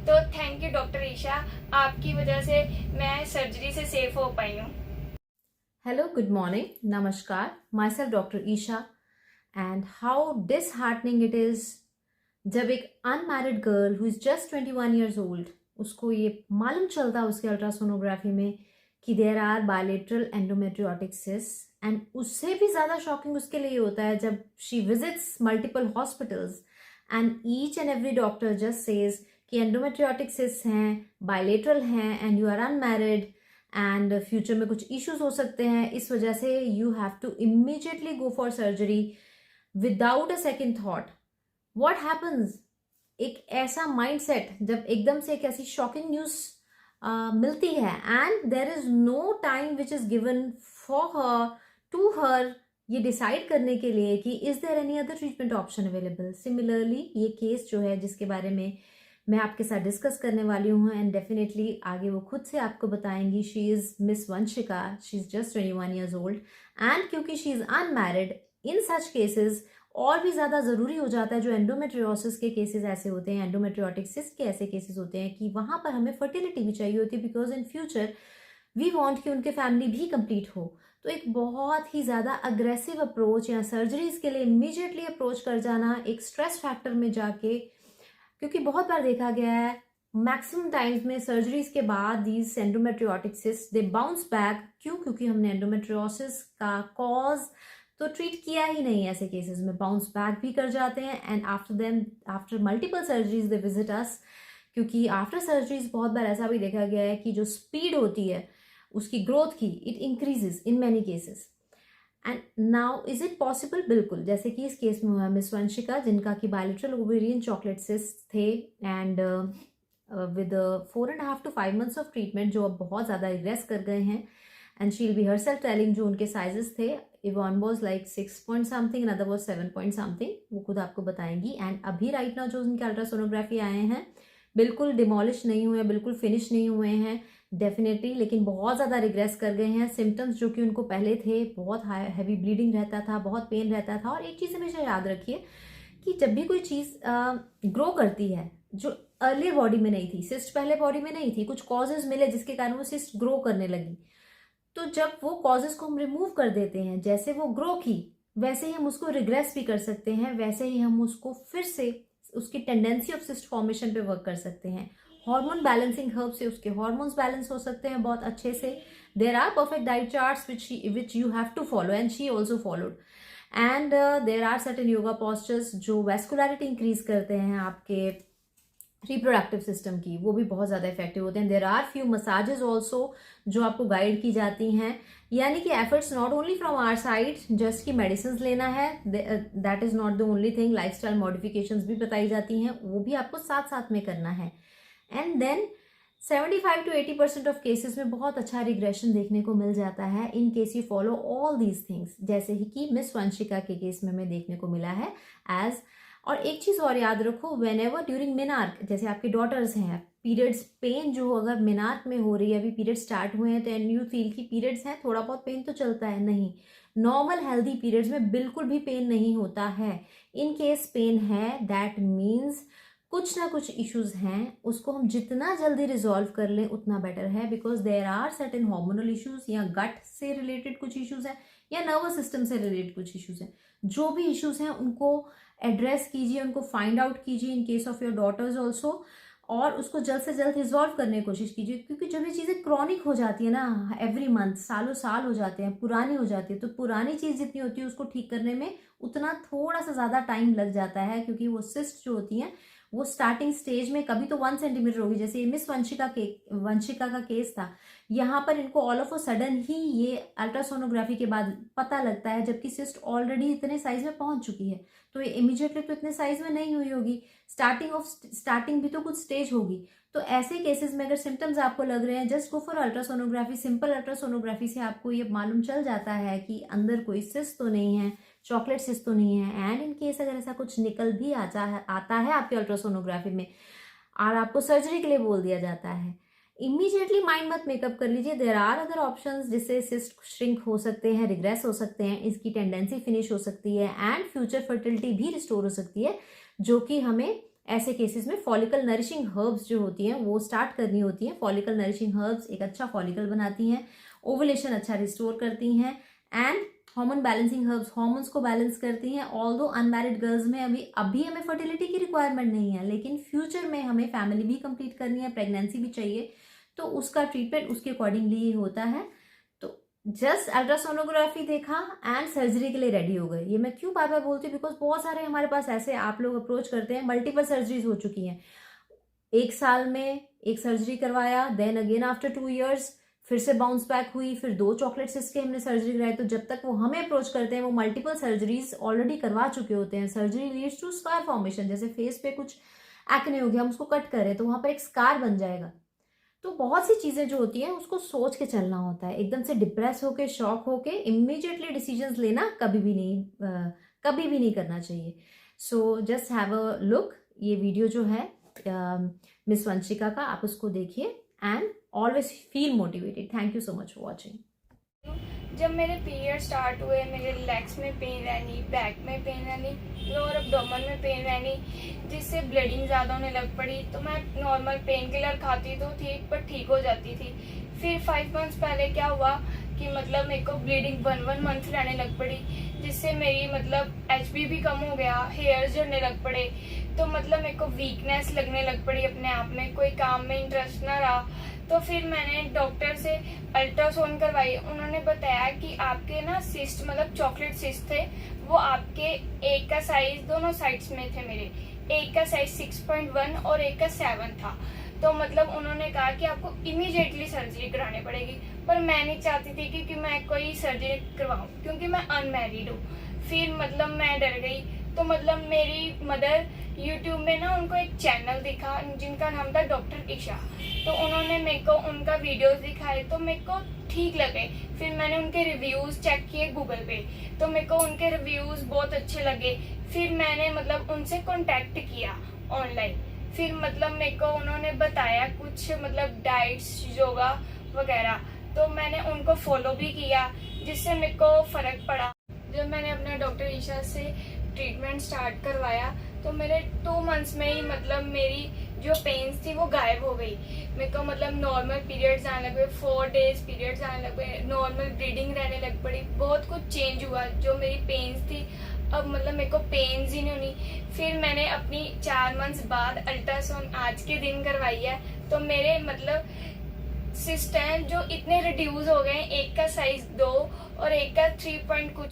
तो thank you doctor Isha, आपकी वजह से मैं सर्जरी से सेफ हो पाई हूँ। Hello, good morning, Namaskar. Myself Dr. Isha, and how disheartening it is जब एक unmarried girl who is just 21 years old उसको ये मालूम चलता है उसके अल्ट्रासोनोग्राफी में कि there are bilateral endometriotic cyst, and उससे भी ज़्यादा शॉकिंग उसके लिए होता है जब she visits multiple hospitals and each and every doctor just says कि एंडोमेट्रियोटिक सिस्ट हैं, बायलेटरल हैं and you are unmarried and future में कुछ इश्यूज हो सकते हैं, इस वजह से you have to immediately go for surgery without a second thought. What happens, एक ऐसा माइंडसेट जब एकदम से एक ऐसी शॉकिंग न्यूज मिलती है and there is no time which is given for her to her ये डिसाइड करने के लिए कि is there any other treatment option available. Similarly ये केस जो है जिसके बारे में मैं आपके साथ डिस्कस करने वाली हूँ एंड डेफिनेटली आगे वो खुद से आपको बताएंगी. She is miss Vanshika, she is just 21 years old and क्योंकि she is unmarried, in such cases और भी ज़्यादा ज़रूरी हो जाता है. जो एंडोमेट्रियोसिस के केसेस ऐसे होते हैं, एंडोमेट्रियोटिक सिस्ट के ऐसे केसेस होते हैं कि वहाँ पर हमें फर्टिलिटी भी चाहिए होती है because in future we want कि उनके फैमिली भी कंप्लीट हो. तो एक बहुत ही ज़्यादा अग्रेसिव अप्रोच या सर्जरीज के लिए इमीडिएटली अप्रोच कर जाना एक स्ट्रेस फैक्टर में जाके, क्योंकि बहुत बार देखा गया है मैक्सिमम टाइम्स में सर्जरीज के बाद these endometriotic cyst they bounce back. क्यों? क्योंकि हमने एंडोमेट्रियोसिस का कॉज तो ट्रीट किया ही नहीं. ऐसे केसेस में बाउंस बैक भी कर जाते हैं and after multiple surgeries they visit us, क्योंकि आफ्टर सर्जरीज बहुत बार ऐसा भी देखा गया है कि जो स्पीड होती है उसकी ग्रोथ की, it increases in many cases. And now is it possible? बिल्कुल, जैसे कि इस केस में हुआ मिस वंशिका जिनका कि बायलेटरल ओवेरियन चॉकलेट सिस्ट थे and with 4.5 to 5 months of treatment जो अब बहुत ज़्यादा रिग्रेस कर गए हैं. And she will be herself telling जो उनके साइजेस थे, one was like 6 point something, another was 7 point something, वो खुद आपको बताएंगी. एंड अभी राइट नाउ जो उनके अल्ट्रासोनोग्राफी आए हैं बिल्कुल डिमोलिश नहीं हुए, बिल्कुल फिनिश नहीं हुए हैं डेफिनेटली, लेकिन बहुत ज़्यादा रिग्रेस कर गए हैं. सिम्टम्स जो कि उनको पहले थे, बहुत हैवी ब्लीडिंग रहता था, बहुत पेन रहता था. और एक चीज़ हमेशा याद रखिए कि जब भी कोई चीज़ ग्रो करती है जो अर्लियर बॉडी में नहीं थी, सिस्ट पहले बॉडी में नहीं थी, कुछ कॉजेज मिले जिसके कारण वो सिस्ट ग्रो करने लगी, तो जब वो कॉजेज को हम रिमूव कर देते हैं, जैसे वो ग्रो की वैसे ही हम उसको रिग्रेस भी कर सकते हैं, वैसे ही हम उसको फिर से उसकी टेंडेंसी ऑफ सिस्ट फॉर्मेशन पे वर्क कर सकते हैं. हार्मोन बैलेंसिंग हर्ब से उसके हार्मोन्स बैलेंस हो सकते हैं बहुत अच्छे से. There are perfect diet charts which you have to follow and she also followed. And there are certain yoga postures जो वेस्कुलरिटी इंक्रीज करते हैं आपके रिप्रोडक्टिव सिस्टम की, वो भी बहुत ज़्यादा इफेक्टिव होते हैं. There are few massages also जो आपको गाइड की जाती हैं. यानी कि efforts not only from our side just कि मेडिसिन लेना है, that is not the only thing. Lifestyle modifications भी बताई जाती हैं, वो भी आपको साथ साथ में करना है. And then 75 to 80% of cases में बहुत अच्छा रिग्रेशन देखने को मिल जाता है in case you follow all these things, जैसे ही कि मिस वंशिका के केस में हमें देखने को मिला है. एज और एक चीज़ और याद रखो, वेन एवर ड्यूरिंग मिनार्क, जैसे आपके डॉटर्स हैं, पीरियड्स पेन जो अगर मिनार्क में हो रही है, अभी पीरियड स्टार्ट हुए हैं तो एंड यू फील कि पीरियड्स हैं, थोड़ा बहुत पेन तो चलता है, नहीं, नॉर्मल हेल्दी पीरियड्स में बिल्कुल भी पेन नहीं होता है. इन केस पेन है दैट मीन्स कुछ ना कुछ इश्यूज हैं, उसको हम जितना जल्दी रिजॉल्व कर लें उतना बेटर है. Because there are certain hormonal issues या गट से रिलेटेड कुछ इश्यूज हैं या नर्वस सिस्टम से रिलेटेड कुछ इश्यूज हैं. जो भी इश्यूज हैं उनको एड्रेस कीजिए, उनको फाइंड आउट कीजिए in case of your daughters also, और उसको जल्द से जल्द रिजॉल्व करने की कोशिश कीजिए. क्योंकि जब ये चीज़ें क्रॉनिक हो जाती है ना, एवरी मंथ, सालों साल हो जाते हैं, पुरानी हो जाती है, तो पुरानी चीज़ जितनी होती है उसको ठीक करने में उतना थोड़ा सा ज़्यादा टाइम लग जाता है. क्योंकि वो सिस्ट जो होती हैं वो स्टार्टिंग स्टेज में कभी तो 1 centimeter होगी, जैसे ये मिस वंशिका का केस था. यहाँ पर इनको ऑल ऑफ अ सडन ही ये अल्ट्रासोनोग्राफी के बाद पता लगता है, जबकि सिस्ट ऑलरेडी इतने साइज में पहुंच चुकी है. तो ये इमीडिएटली तो इतने साइज में नहीं हुई होगी, स्टार्टिंग भी तो कुछ स्टेज होगी. तो ऐसे केसेस में अगर सिम्टम्स आपको लग रहे हैं, just go for ultrasonography. Simple ultrasonography से आपको ये मालूम चल जाता है कि अंदर कोई सिस्ट तो नहीं है, चॉकलेट सिस्ट तो नहीं है. एंड इन केस अगर ऐसा कुछ निकल भी आता है आपके अल्ट्रासोनोग्राफी में और आपको सर्जरी के लिए बोल दिया जाता है, इमीडिएटली माइंड मत मेकअप कर लीजिए. देर आर अदर ऑप्शंस जिससे सिस्ट श्रिंक हो सकते हैं, रिग्रेस हो सकते हैं, इसकी टेंडेंसी फिनिश हो सकती है एंड फ्यूचर फर्टिलिटी भी रिस्टोर हो सकती है, जो कि हमें ऐसे केसेस में फॉलिकल नरिशिंग हर्ब्स जो होती हैं वो स्टार्ट करनी होती हैं। फॉलिकल नरिशिंग हर्ब्स एक अच्छा फॉलिकल बनाती हैं, ओवुलेशन अच्छा रिस्टोर करती हैं, and hormone balancing herbs hormones को बैलेंस करती हैं। ऑल्दो अनमैरिड गर्ल्स में अभी हमें फर्टिलिटी की रिक्वायरमेंट नहीं है, लेकिन फ्यूचर में हमें फैमिली भी कंप्लीट करनी है, प्रेगनेंसी भी चाहिए, तो उसका ट्रीटमेंट उसके अकॉर्डिंगली ही होता है। तो जस्ट अल्ट्रासोनोग्राफी देखा एंड सर्जरी के लिए रेडी हो गए। ये मैं क्यों बार बार बोलती हूँ, बिकॉज बहुत सारे हमारे पास ऐसे आप लोग अप्रोच करते हैं, मल्टीपल सर्जरीज हो चुकी हैं, 1 साल में एक सर्जरी करवाया, देन अगेन आफ्टर 2 years फिर से बाउंस बैक हुई, फिर 2 चॉकलेट सिस्ट के हमने सर्जरी कराई। तो जब तक वो हमें अप्रोच करते हैं वो मल्टीपल सर्जरीज ऑलरेडी करवा चुके होते हैं। Surgery leads to scar formation, जैसे फेस पे कुछ एक्ने हो गया, हम उसको कट करें तो वहां पर एक स्कार बन जाएगा। तो बहुत सी चीजें जो होती हैं उसको सोच के चलना होता है। एकदम से डिप्रेस होके, शॉक होके इमीडिएटली डिसीजंस लेना कभी भी नहीं करना चाहिए। So just have a look, ये वीडियो जो है मिस वंशिका का, आप उसको देखिए and always feel motivated. Thank you so much for watching. जब मेरे पीरियड स्टार्ट हुए, मेरे लेग्स में पेन रहनी, बैक में पेन रहनी, लोअर एब्डोमेन में पेन रहनी, जिससे ब्लीडिंग ज़्यादा होने लग पड़ी। तो मैं नॉर्मल पेन किलर खाती तो थी पर ठीक हो जाती थी। फिर 5 months पहले क्या हुआ कि मतलब मेरे को ब्लीडिंग 1 month रहने लग पड़ी, जिससे मेरी मतलब HB भी कम हो गया, हेयर्स झड़ने लग पड़े। तो मतलब मेरे को वीकनेस लगने लग पड़ी अपने आप में, कोई काम में इंटरेस्ट ना रहा। तो फिर मैंने डॉक्टर से अल्ट्रासाउंड करवाई। उन्होंने बताया कि आपके ना सिस्ट, मतलब चॉकलेट सिस्ट थे, वो आपके एक का साइज, दोनों साइड्स में थे मेरे, एक का साइज 6.1 और एक का 7 था। तो मतलब उन्होंने कहा कि आपको इमीडिएटली सर्जरी करानी पड़ेगी, पर मैं नहीं चाहती थी कि मैं कोई सर्जरी करवाऊं, क्योंकि मैं अनमैरिड हूँ। फिर मतलब मैं डर गई। तो मतलब मेरी मदर यूट्यूब में ना, उनको एक चैनल दिखा जिनका नाम था डॉक्टर ईशा। तो उन्होंने मेरे को उनका वीडियोस दिखाए तो मेरे को ठीक लगे। फिर मैंने उनके रिव्यूज चेक किए गूगल पे, तो मेरे को उनके रिव्यूज बहुत अच्छे लगे। फिर मैंने मतलब उनसे कांटेक्ट किया ऑनलाइन। फिर मतलब मेरे को उन्होंने बताया कुछ मतलब डाइट्स, योगा वगैरह, तो मैंने उनको फॉलो भी किया, जिससे मेरे को फर्क पड़ा। जब मैंने अपने डॉक्टर ईशा से ट्रीटमेंट स्टार्ट करवाया तो मेरे 2 months में ही मतलब मेरी जो पेन्स थी वो गायब हो गई। मेरे को मतलब नॉर्मल पीरियड्स आने लग गए, 4 days पीरियड्स आने लग गए, नॉर्मल ब्लीडिंग रहने लग पड़ी, बहुत कुछ चेंज हुआ। जो मेरी पेन्स थी अब मतलब मेरे को पेन्स ही नहीं होनी। फिर मैंने अपनी 4 months बाद अल्ट्रासाउंड आज के दिन करवाई है, तो मेरे मतलब सिस्ट हैं जो इतने रिड्यूस हो गए, एक का साइज 2 और एक का 3 कुछ